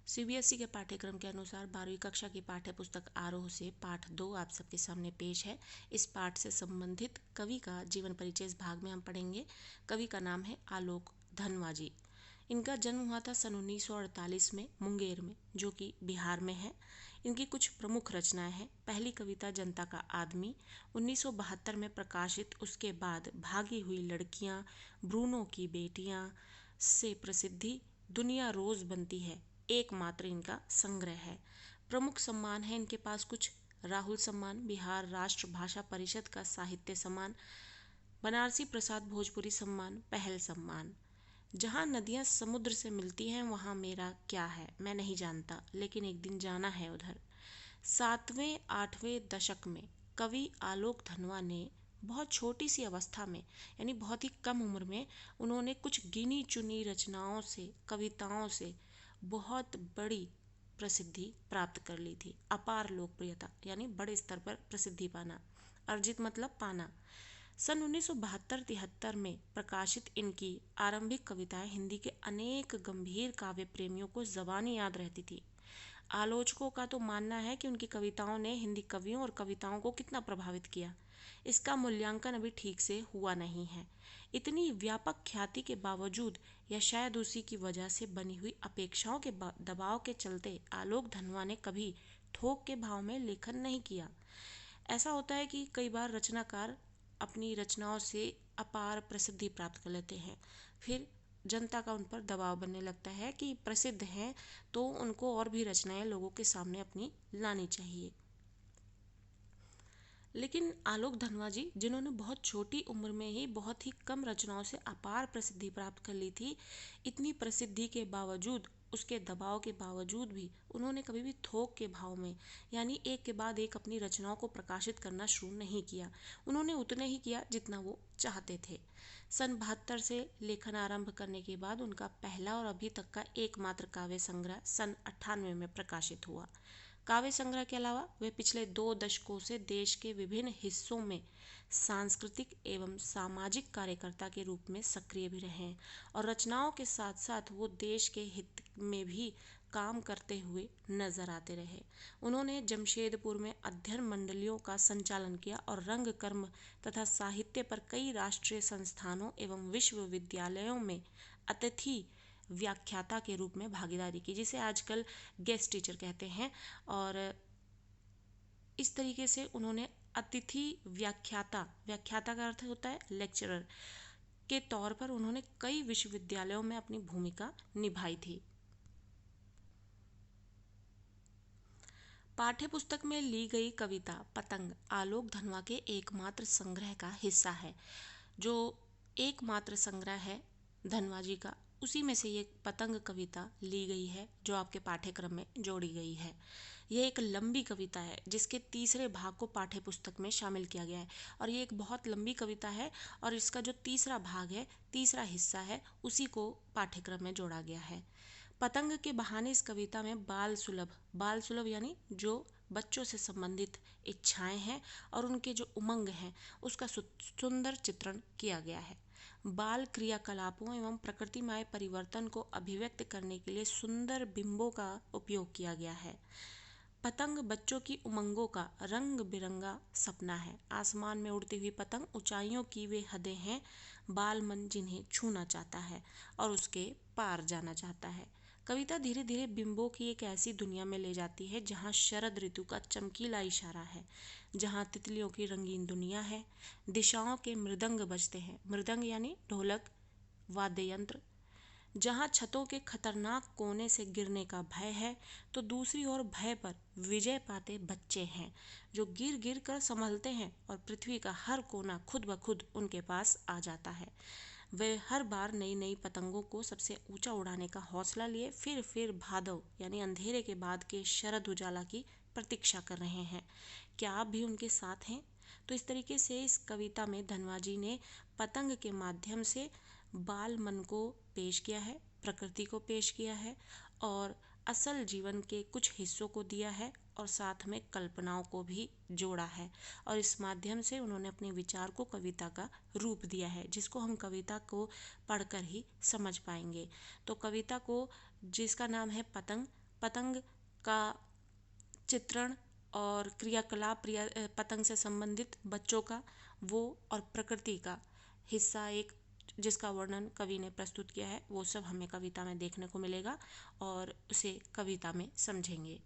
CBSE के पाठ्यक्रम के अनुसार 12वीं कक्षा की पाठ्य पुस्तक आरोह से पाठ 2 आप सबके सामने पेश है। इस पाठ से संबंधित कवि का जीवन परिचय इस भाग में हम पढ़ेंगे। कवि का नाम है आलोक धनवा जी। इनका जन्म हुआ था सन 1948 में मुंगेर में, जो कि बिहार में है। इनकी कुछ प्रमुख रचनाएं हैं। पहली कविता जनता का आदमी 1972 में प्रकाशित, उसके बाद भागी हुई लड़कियां, ब्रूनो की बेटियां से प्रसिद्धि, दुनिया रोज बनती है एकमात्र इनका संग्रह है। प्रमुख सम्मान है इनके पास कुछ: राहुल सम्मान, बिहार राष्ट्र भाषा परिषद का साहित्य सम्मान, बनारसी प्रसाद भोजपुरी सम्मान, पहल सम्मान। जहाँ नदियाँ समुद्र से मिलती हैं वहाँ मेरा क्या है, मैं नहीं जानता, लेकिन एक दिन जाना है उधर। 7वें 8वें दशक में कवि आलोक धनवा ने बहुत छोटी सी अवस्था में, यानी बहुत ही कम उम्र में, उन्होंने कुछ गिनी चुनी रचनाओं से, कविताओं से बहुत बड़ी प्रसिद्धि प्राप्त कर ली थी। अपार लोकप्रियता यानी बड़े स्तर पर प्रसिद्धि पाना, अर्जित मतलब पाना। सन 1972-73 में प्रकाशित इनकी आरंभिक कविताएं हिंदी के अनेक गंभीर काव्य प्रेमियों को ज़बानी याद रहती थी। आलोचकों का तो मानना है कि उनकी कविताओं ने हिंदी कवियों और कविताओं को कितना प्रभावित किया, इसका मूल्यांकन अभी ठीक से हुआ नहीं है। इतनी व्यापक ख्याति के बावजूद, या शायद उसी की वजह से बनी हुई अपेक्षाओं के दबाव के चलते, आलोक धनवा ने कभी थोक के भाव में लेखन नहीं किया। ऐसा होता है कि कई बार रचनाकार अपनी रचनाओं से अपार प्रसिद्धि प्राप्त कर लेते हैं, फिर जनता का उन पर दबाव बनने लगता है कि प्रसिद्ध हैं तो उनको और भी रचनाएं लोगों के सामने अपनी लानी चाहिए। लेकिन आलोक धनवा जी, जिन्होंने बहुत छोटी उम्र में ही बहुत ही कम रचनाओं से अपार प्रसिद्धि प्राप्त कर ली थी, इतनी प्रसिद्धि के बावजूद, उसके दबाव के बावजूद भी उन्होंने कभी भी थोक के भाव में, यानी एक के बाद एक अपनी रचनाओं को प्रकाशित करना शुरू नहीं किया। उन्होंने उतने ही किया जितना वो चाहते थे। सन 72 से लेखन आरंभ करने के बाद उनका पहला और अभी तक का एकमात्र काव्य संग्रह सन 98 में प्रकाशित हुआ। काव्य संग्रह के अलावा वे पिछले 2 दशकों से देश के विभिन्न हिस्सों में सांस्कृतिक एवं सामाजिक कार्यकर्ता के रूप में सक्रिय भी रहे, और रचनाओं के साथ साथ वो देश के हित में भी काम करते हुए नजर आते रहे। उन्होंने जमशेदपुर में अध्ययन मंडलियों का संचालन किया और रंग कर्म तथा साहित्य पर कई राष्ट्रीय संस्थानों एवं विश्वविद्यालयों में अतिथि व्याख्याता के रूप में भागीदारी की, जिसे आजकल गेस्ट टीचर कहते हैं। और इस तरीके से उन्होंने अतिथि व्याख्याता, व्याख्याता का अर्थ होता है लेक्चरर, के तौर पर उन्होंने कई विश्वविद्यालयों में अपनी भूमिका निभाई थी। पाठ्यपुस्तक में ली गई कविता पतंग आलोक धनवा के एकमात्र संग्रह का हिस्सा है। जो एकमात्र संग्रह है धनवा जी का, उसी में से ये पतंग कविता ली गई है, जो आपके पाठ्यक्रम में जोड़ी गई है। यह एक लंबी कविता है जिसके तीसरे भाग को पाठ्यपुस्तक में शामिल किया गया है, और ये एक बहुत लंबी कविता है, और इसका जो तीसरा भाग है, तीसरा हिस्सा है, उसी को पाठ्यक्रम में जोड़ा गया है। पतंग के बहाने इस कविता में बाल सुलभ यानी जो बच्चों से संबंधित इच्छाएं हैं और उनके जो उमंग हैं, उसका सुंदर चित्रण किया गया है। बाल क्रियाकलापों एवं प्रकृतिमय परिवर्तन को अभिव्यक्त करने के लिए सुंदर बिंबों का उपयोग किया गया है। पतंग बच्चों की उमंगों का रंग बिरंगा सपना है। आसमान में उड़ती हुई पतंग ऊंचाइयों की वे हदें हैं, बाल मन जिन्हें छूना चाहता है और उसके पार जाना चाहता है। कविता धीरे धीरे बिंबों की एक ऐसी दुनिया में ले जाती है जहाँ शरद ऋतु का चमकीला इशारा है, जहाँ तितलियों की रंगीन दुनिया है, दिशाओं के मृदंग बजते हैं, मृदंग यानी ढोलक वाद्य यंत्र, जहाँ छतों के खतरनाक कोने से गिरने का भय है, तो दूसरी ओर भय पर विजय पाते बच्चे हैं जो गिर गिर कर संभलते हैं और पृथ्वी का हर कोना खुद ब खुद उनके पास आ जाता है। वे हर बार नई नई पतंगों को सबसे ऊंचा उड़ाने का हौसला लिए फिर भादव यानी अंधेरे के बाद के शरद उजाला की प्रतीक्षा कर रहे हैं। क्या आप भी उनके साथ हैं? तो इस तरीके से इस कविता में धनवा जी ने पतंग के माध्यम से बाल मन को पेश किया है, प्रकृति को पेश किया है, और असल जीवन के कुछ हिस्सों को दिया है, और साथ में कल्पनाओं को भी जोड़ा है, और इस माध्यम से उन्होंने अपने विचार को कविता का रूप दिया है, जिसको हम कविता को पढ़कर ही समझ पाएंगे। तो कविता को, जिसका नाम है पतंग, पतंग का चित्रण और क्रियाकलाप पतंग से संबंधित बच्चों का वो और प्रकृति का हिस्सा एक जिसका वर्णन कवि ने प्रस्तुत किया है, वो सब हमें कविता में देखने को मिलेगा और उसे कविता में समझेंगे।